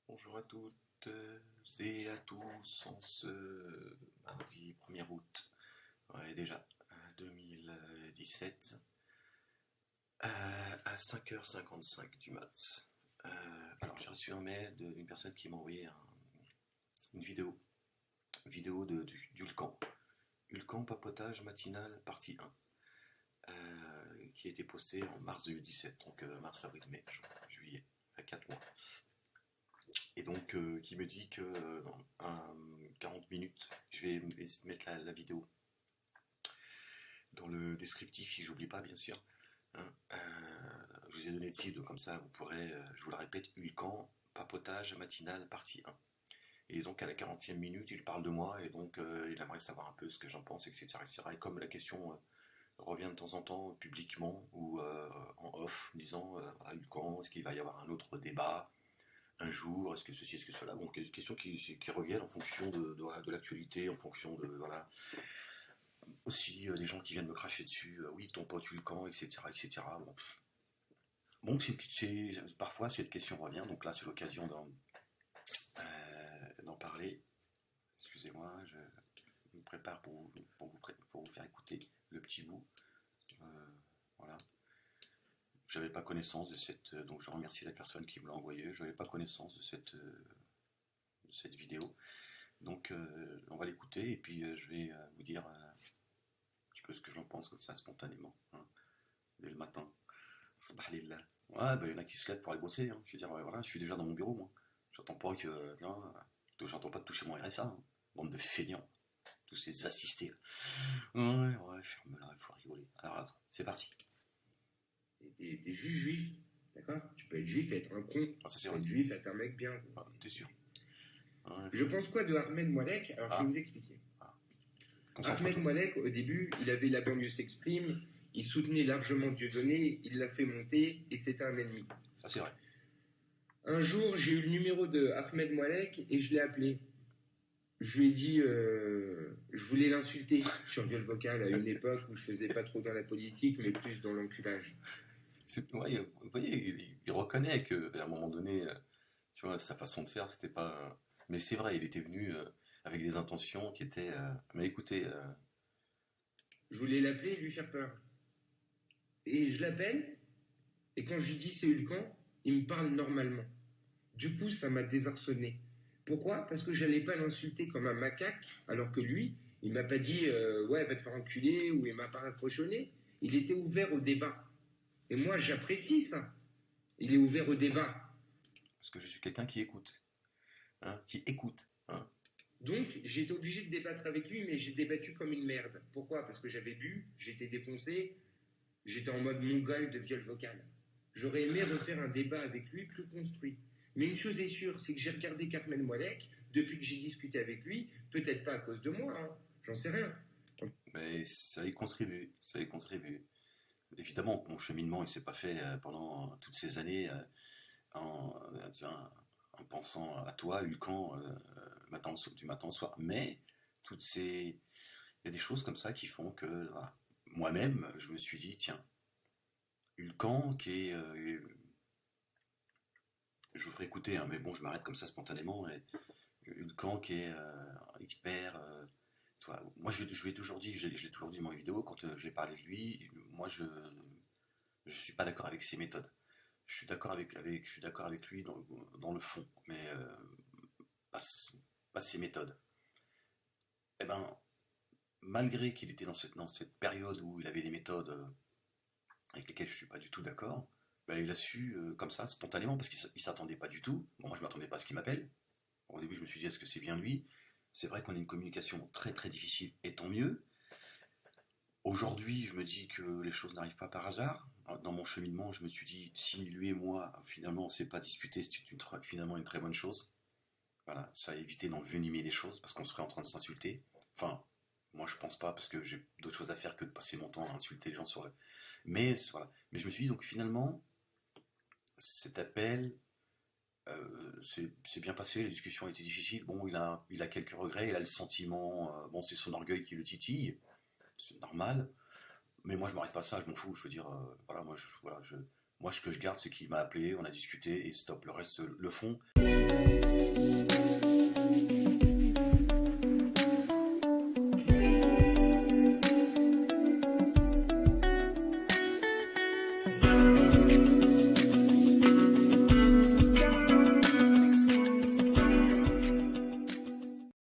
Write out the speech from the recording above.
Bonjour à toutes et à tous en ce mardi 1er août, ouais, déjà 2017, à 5h55 du mat. Alors j'ai reçu un mail d'une personne qui m'a envoyé une vidéo d'Ulcan. Ulcan papotage matinal partie 1, qui a été postée en mars 2017, donc mars, avril, mai, juin, juillet, à 4 mois. Et donc qui me dit que dans 40 minutes, je vais mettre la vidéo dans le descriptif si j'oublie pas bien sûr. Hein. Je vous ai donné le titre, comme ça vous pourrez, je vous le répète, Ulcan, papotage matinal partie 1. Et donc à la 40e minute, il parle de moi et donc il aimerait savoir un peu ce que j'en pense, etc. etc. Et comme la question revient de temps en temps publiquement ou en off, disant voilà, Ulcan, est-ce qu'il va y avoir un autre débat un jour, est-ce que ceci, est-ce que cela, bon, des questions qui reviennent en fonction de l'actualité, en fonction de, voilà, aussi des gens qui viennent me cracher dessus, oui, ton pote Hulcan, etc., etc., bon, bon parfois cette question revient, donc là c'est l'occasion d'en parler, excusez-moi, je me prépare pour vous faire écouter le petit bout, euh, voilà. J'avais pas connaissance de cette, donc je remercie la personne qui me l'a envoyé, je n'avais pas connaissance de cette vidéo. Donc on va l'écouter et puis je vais vous dire un petit peu ce que j'en pense comme ça spontanément, hein, dès le matin. Subhanallah. Ouais, bah, il y en a qui se lèvent pour aller bosser. Hein. Je veux dire, voilà, je suis déjà dans mon bureau, moi. J'entends pas que. J'entends pas de toucher mon RSA. Hein. Bande de feignants. Tous ces assistés. Ouais, ferme-la, il faut rigoler. Alors attends, c'est parti. T'es juste juif, d'accord? Tu peux être juif et être un con. Ah, ça Tu c'est peux vrai. être juif et être un mec bien. Ah, t'es sûr. Je pense quoi de Ahmed Moualek? Alors je vais vous expliquer. Ahmed Moualek, au début, il avait La banlieue s'exprime, il soutenait largement Dieudonné, il l'a fait monter et c'était un ennemi. Ça c'est vrai. Un jour, j'ai eu le numéro de Ahmed Moualek et je l'ai appelé. Je lui ai dit, je voulais l'insulter sur viol vocal à une époque où je faisais pas trop dans la politique, mais plus dans l'enculage. Ouais, vous voyez, il reconnaît qu'à un moment donné, tu vois, sa façon de faire, c'était pas. Mais c'est vrai, il était venu avec des intentions qui étaient. Mais écoutez, Je voulais l'appeler et lui faire peur. Et je l'appelle, et quand je lui dis c'est Hulcan, il me parle normalement. Du coup, ça m'a désarçonné. Pourquoi? Parce que j'allais pas l'insulter comme un macaque, alors que lui, il m'a pas dit ouais, va te faire enculer, ou il m'a pas raccrochonné. Il était ouvert au débat. Et moi, j'apprécie ça. Il est ouvert au débat. parce que je suis quelqu'un qui écoute, hein, qui écoute. Hein. Donc, j'ai été obligé de débattre avec lui, mais j'ai débattu comme une merde. Pourquoi? Parce que j'avais bu, j'étais défoncé, j'étais en mode mongol de viol vocal. J'aurais aimé refaire un débat avec lui plus construit. Mais une chose est sûre, c'est que j'ai regardé Carmen Moalek depuis que j'ai discuté avec lui, peut-être pas à cause de moi, hein, j'en sais rien. Mais ça y contribue, ça y contribue. Évidemment, mon cheminement, il s'est pas fait pendant toutes ces années en pensant à toi, Hulcan, du matin au soir. Mais toutes ces, il y a des choses comme ça qui font que voilà, moi-même, je me suis dit, tiens, Hulcan, qui est, je vous ferai écouter, hein, mais bon, je m'arrête comme ça spontanément. Et Hulcan, qui est expert. Moi, je l'ai toujours dit, je l'ai toujours dit dans mes vidéos, quand j'ai parlé de lui, moi, je suis pas d'accord avec ses méthodes. Je suis d'accord je suis d'accord avec lui dans le fond, mais pas, pas ses méthodes. Eh ben, malgré qu'il était dans cette période où il avait des méthodes avec lesquelles je suis pas du tout d'accord, ben, il a su, comme ça, spontanément, parce qu'il s'attendait pas du tout. Bon, moi, je m'attendais pas à ce qu'il m'appelle. Au début, je me suis dit, est-ce que c'est bien lui? C'est vrai qu'on a une communication très très difficile, et tant mieux. Aujourd'hui, je me dis que les choses n'arrivent pas par hasard. Dans mon cheminement, je me suis dit, si lui et moi, finalement, on ne s'est pas disputé, c'est finalement une très bonne chose. Voilà, ça a évité d'envenimer les choses, parce qu'on serait en train de s'insulter. Enfin, moi je pense pas, parce que j'ai d'autres choses à faire que de passer mon temps à insulter les gens sur le... Mais voilà. Mais je me suis dit, donc finalement, cet appel, c'est bien passé, la discussion a été difficile. Bon, il a quelques regrets, il a le sentiment, bon, c'est son orgueil qui le titille, c'est normal. Mais moi, je m'arrête pas à ça, je m'en fous. Je veux dire, voilà, moi, voilà, Moi, ce que je garde, c'est qu'il m'a appelé, on a discuté et stop. Le reste, le fond.